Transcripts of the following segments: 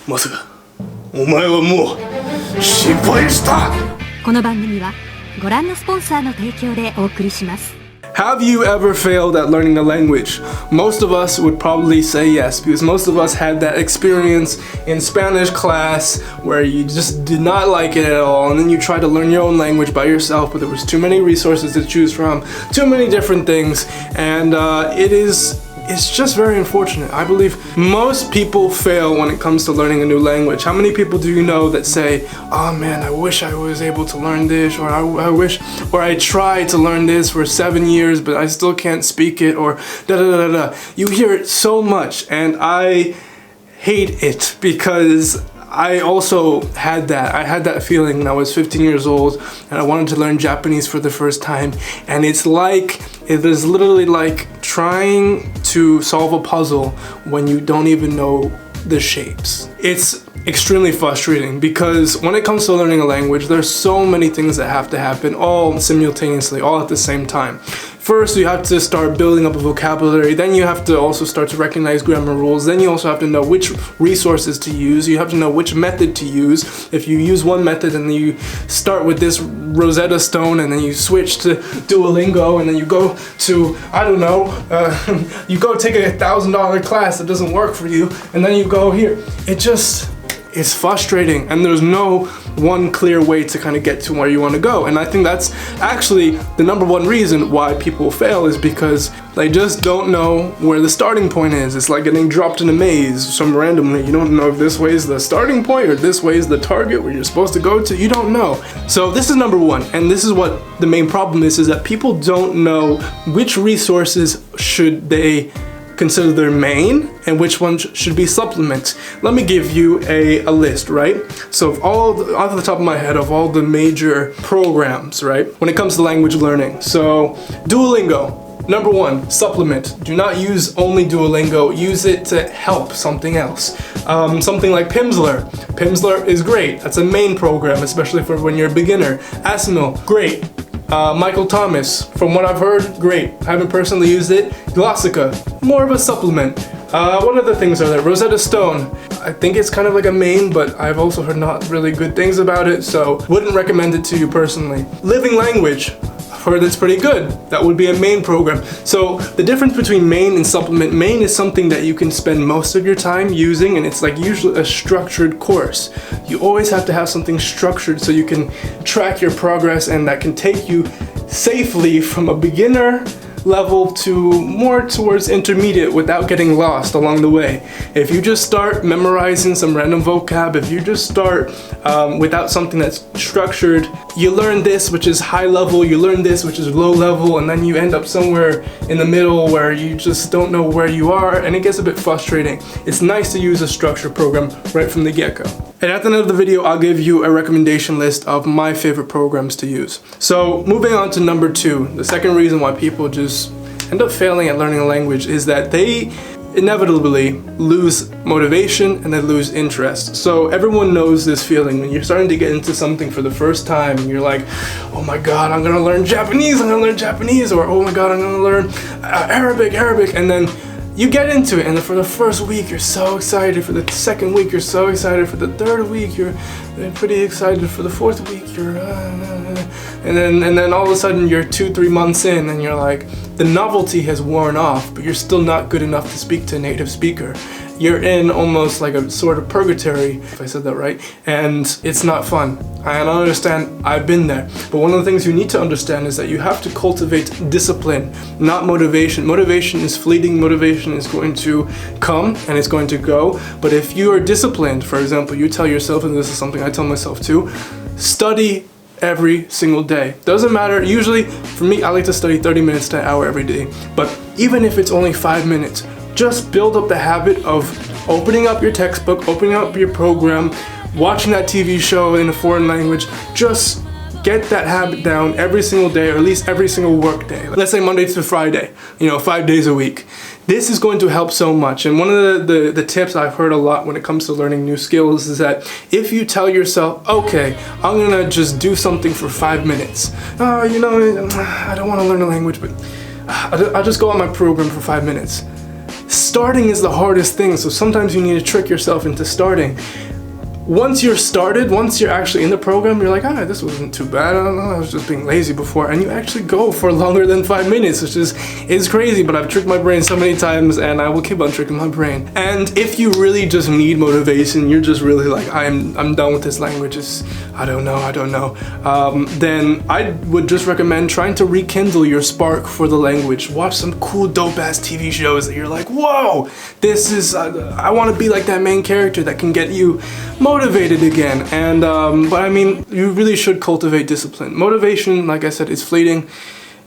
まさかお前はもう失敗した。この番組はご覧のスポンサーの提供でお送りします。Have you ever failed at learning a language? Most of us would probably say yes, because most of us had that experience in Spanish class where you just did not like it at all, and then you tried to learn your own language by yourself, but there was too many resources to choose from, too many different things, and it's just very unfortunate. I believe most people fail when it comes to learning a new language. How many people do you know that say, oh man, I wish I was able to learn this, or I tried to learn this for 7 years, but I still can't speak it, or da da da da. You hear it so much, and I hate it because I also had that. I had that feeling when I was 15 years old and I wanted to learn Japanese for the first time, and it is literally like trying to solve a puzzle when you don't even know the shapes. It's extremely frustrating because when it comes to learning a language, there's so many things that have to happen all simultaneously, all at the same time. First, you have to start building up a vocabulary, then you have to also start to recognize grammar rules, then you also have to know which resources to use, you have to know which method to use. If you use one method and then you start with this Rosetta Stone and then you switch to Duolingo and then you go to, I don't know, you go take a $1,000 class that doesn't work for you, and then you go here. It's frustrating, and there's no one clear way to kind of get to where you want to go. And I think that's actually the number one reason why people fail, is because they just don't know where the starting point is. It's like getting dropped in a maze randomly. You don't know if this way is the starting point or this way is the target where you're supposed to go to. You don't know. So this is number one, and this is what the main problem is that people don't know which resources should they consider their main and which ones should be supplements. Let me give you a list, right? So off the top of my head, of all the major programs, right, when it comes to language learning. So Duolingo, number one, supplement. Do not use only Duolingo, use it to help something else. Something like Pimsleur. Pimsleur is great. That's a main program, especially for when you're a beginner. Asimil, great. Michael Thomas, from what I've heard, great. I haven't personally used it. Glossica, more of a supplement. What other things are there? Rosetta Stone, I think it's kind of like a main, but I've also heard not really good things about it, so wouldn't recommend it to you personally. Living Language, I've heard it's pretty good. That would be a main program. So the difference between main and supplement, main is something that you can spend most of your time using, and it's like usually a structured course. You always have to have something structured so you can track your progress, and that can take you safely from a beginner level to more towards intermediate without getting lost along the way. If you just start memorizing some random vocab, if you just start without something that's structured, you learn this, which is high level, you learn this, which is low level, and then you end up somewhere in the middle where you just don't know where you are, and it gets a bit frustrating. It's nice to use a structured program right from the get-go. And at the end of the video, I'll give you a recommendation list of my favorite programs to use. So moving on to number two, the second reason why people just end up failing at learning a language is that they inevitably lose motivation and they lose interest. So everyone knows this feeling when you're starting to get into something for the first time and you're like, oh my god, I'm gonna learn Japanese, or oh my god, I'm gonna learn Arabic, and then you get into it, and for the first week you're so excited, for the second week you're so excited, for the third week you're pretty excited, for the fourth week you're and then all of a sudden you're 2-3 months in and you're like, the novelty has worn off, but you're still not good enough to speak to a native speaker. You're in almost like a sort of purgatory, if I said that right, and it's not fun. I don't understand, I've been there. But one of the things you need to understand is that you have to cultivate discipline, not motivation. Motivation is fleeting, motivation is going to come and it's going to go. But if you are disciplined, for example, you tell yourself, and this is something I tell myself too, study every single day. Doesn't matter, usually for me, I like to study 30 minutes to an hour every day. But even if it's only 5 minutes, just build up the habit of opening up your textbook, opening up your program, watching that TV show in a foreign language. Just get that habit down every single day, or at least every single work day. Let's say Monday to Friday, 5 days a week. This is going to help so much. And one of the tips I've heard a lot when it comes to learning new skills is that if you tell yourself, okay, I'm gonna just do something for 5 minutes. I don't want to learn a language, but I'll just go on my program for 5 minutes. starting is the hardest thing, so sometimes you need to trick yourself into starting. Once you're started, once you're actually in the program, you're like, this wasn't too bad. I don't know, I was just being lazy before. And you actually go for longer than 5 minutes, which is crazy, but I've tricked my brain so many times and I will keep on tricking my brain. And if you really just need motivation, you're just really like, I'm done with this language, I don't know. Then I would just recommend trying to rekindle your spark for the language. Watch some cool dope ass TV shows that you're like, whoa, this is, I want to be like that main character that can get you motivated again. And but I mean, you really should cultivate discipline. Motivation, like I said, is fleeting.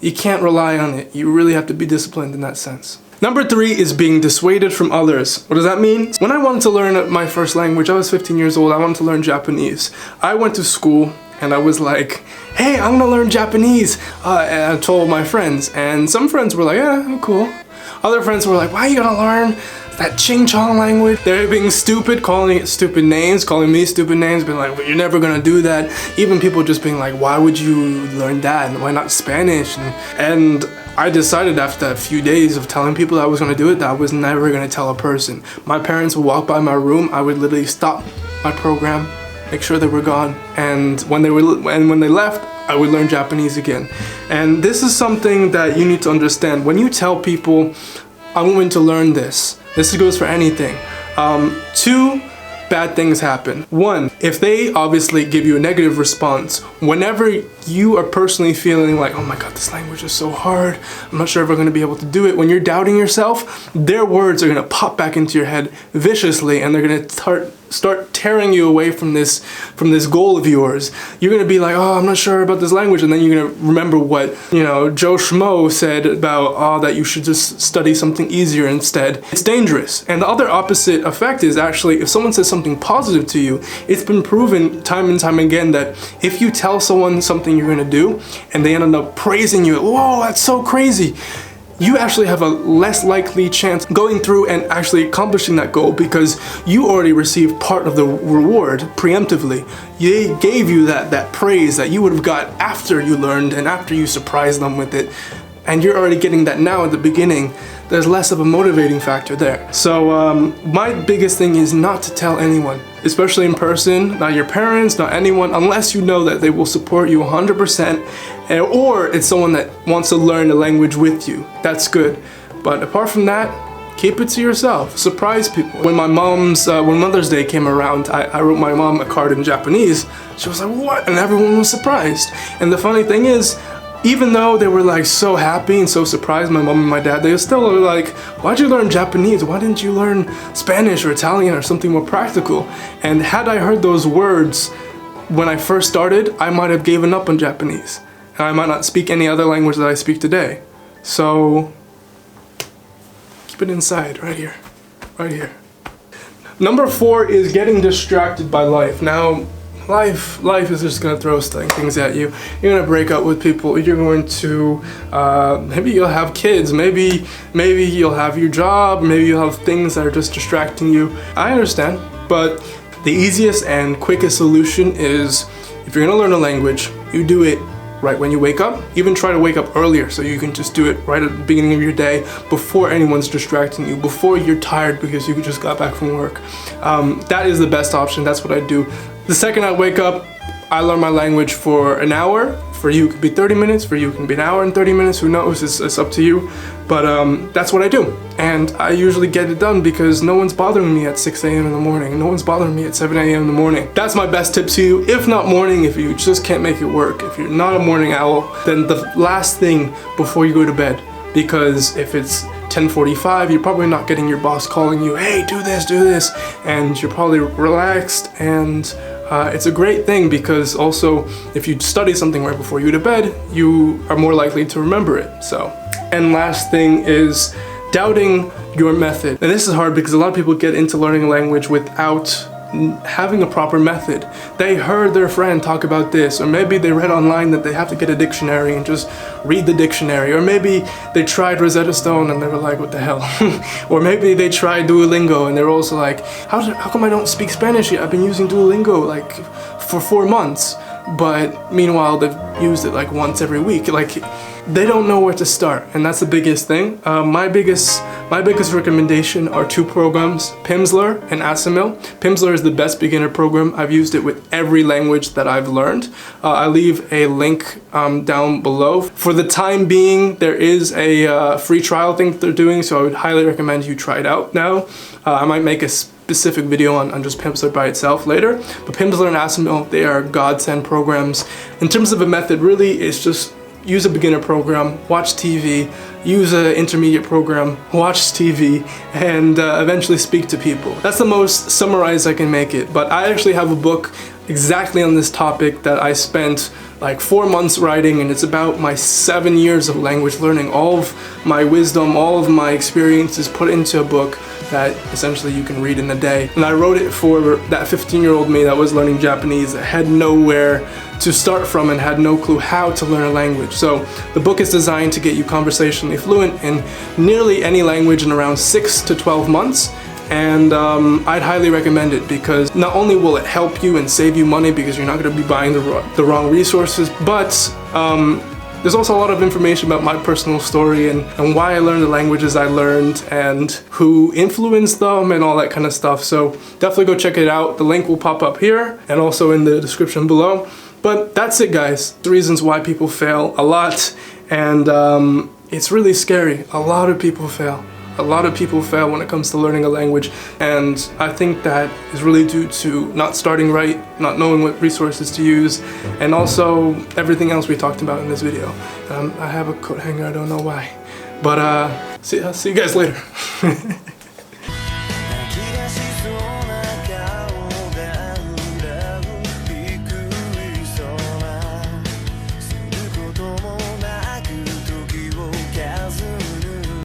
You can't rely on it. You really have to be disciplined in that sense. Number 3 is being dissuaded from others. What does that mean? When I wanted to learn my first language, I was 15 years old, I wanted to learn Japanese. I went to school and I was like, hey, I'm gonna learn Japanese. And I told my friends, and some friends were like, yeah, cool. Other friends were like, why are you gonna learn that Ching Chong language? They're being stupid, calling it stupid names, calling me stupid names, being like, well, you're never gonna do that. Even people just being like, why would you learn that? And why not Spanish? And I decided after a few days of telling people that I was gonna do it, that I was never gonna tell a person. My parents would walk by my room, I would literally stop my program, make sure they were gone, and when they left, I would learn Japanese again. And this is something that you need to understand. When you tell people, I'm going to learn this goes for anything. 2 bad things happen. 1, if they obviously give you a negative response, whenever you are personally feeling like, oh my god, this language is so hard, I'm not sure if I'm going to be able to do it, when you're doubting yourself, their words are going to pop back into your head viciously, and they're going to start tearing you away from this goal of yours. You're gonna be like, oh, I'm not sure about this language, and then you're gonna remember what, Joe Schmo said about, that you should just study something easier instead. It's dangerous. And the other opposite effect is actually, if someone says something positive to you, it's been proven time and time again that if you tell someone something you're gonna do, and they end up praising you, whoa, that's so crazy, you actually have a less likely chance going through and actually accomplishing that goal, because you already received part of the reward preemptively. They gave you that praise that you would have got after you learned and after you surprised them with it. And you're already getting that now at the beginning. There's less of a motivating factor there. So my biggest thing is not to tell anyone, especially in person, not your parents, not anyone, unless you know that they will support you 100%, or it's someone that wants to learn the language with you. That's good. But apart from that, keep it to yourself. Surprise people. When when Mother's Day came around, I wrote my mom a card in Japanese. She was like, what? And everyone was surprised. And the funny thing is, even though they were like so happy and so surprised, my mom and my dad, they were still like, why'd you learn Japanese? Why didn't you learn Spanish or Italian or something more practical? And had I heard those words when I first started, I might have given up on Japanese. And I might not speak any other language that I speak today. So keep it inside, right here, right here. Number 4 is getting distracted by life. Now, life is just gonna throw things at you. You're gonna break up with people. You're going to maybe you'll have kids. Maybe you'll have your job. Maybe you'll have things that are just distracting you. I understand, but the easiest and quickest solution is, if you're gonna learn a language, you do it right when you wake up. Even try to wake up earlier so you can just do it right at the beginning of your day, before anyone's distracting you, before you're tired because you just got back from work. That is the best option. That's what I do. The second I wake up, I learn my language for an hour. For you, it could be 30 minutes. For you, it can be an hour and 30 minutes. Who knows? It's up to you. But that's what I do. And I usually get it done because no one's bothering me at 6 a.m. in the morning. No one's bothering me at 7 a.m. in the morning. That's my best tip to you. If not morning, if you just can't make it work, if you're not a morning owl, then the last thing before you go to bed. Because if it's 10:45, you're probably not getting your boss calling you, hey, do this, and you're probably relaxed, and it's a great thing because also if you study something right before you go to bed, you are more likely to remember it. So, and last thing is doubting your method. And this is hard because a lot of people get into learning a language without having a proper method. They heard their friend talk about this, or maybe they read online that they have to get a dictionary and just read the dictionary, or maybe they tried Rosetta Stone and they were like, what the hell? Or maybe they tried Duolingo and they're also like, how come I don't speak Spanish yet? I've been using Duolingo like for 4 months, but meanwhile they've used it like once every week. Like, they don't know where to start, and that's the biggest thing. My biggest My biggest recommendation are two programs, Pimsleur and Asimil. Pimsleur is the best beginner program. I've used it with every language that I've learned. I leave a link down below. For the time being, there is a free trial thing that they're doing, so I would highly recommend you try it out now. I might make a specific video on just Pimsleur by itself later, but Pimsleur and Asimil, they are godsend programs. In terms of a method, really, it's just use a beginner program, watch TV, use an intermediate program, watch TV, and eventually speak to people. That's the most summarized I can make it, but I actually have a book exactly on this topic that I spent like 4 months writing, and it's about my 7 years of language learning, all of my wisdom, all of my experiences put into a book that essentially you can read in a day. And I wrote it for that 15-year-old me that was learning Japanese, that had nowhere to start from and had no clue how to learn a language. So the book is designed to get you conversationally fluent in nearly any language in around 6 to 12 months. And I'd highly recommend it because not only will it help you and save you money because you're not going to be buying the wrong resources, but there's also a lot of information about my personal story and why I learned the languages I learned and who influenced them and all that kind of stuff. So definitely go check it out. The link will pop up here and also in the description below. But that's it, guys. The reasons why people fail a lot, and it's really scary. A lot of people fail. A lot of people fail when it comes to learning a language, and I think that is really due to not starting right, not knowing what resources to use, and also everything else we talked about in this video. I have a coat hanger, I don't know why. But see you guys later.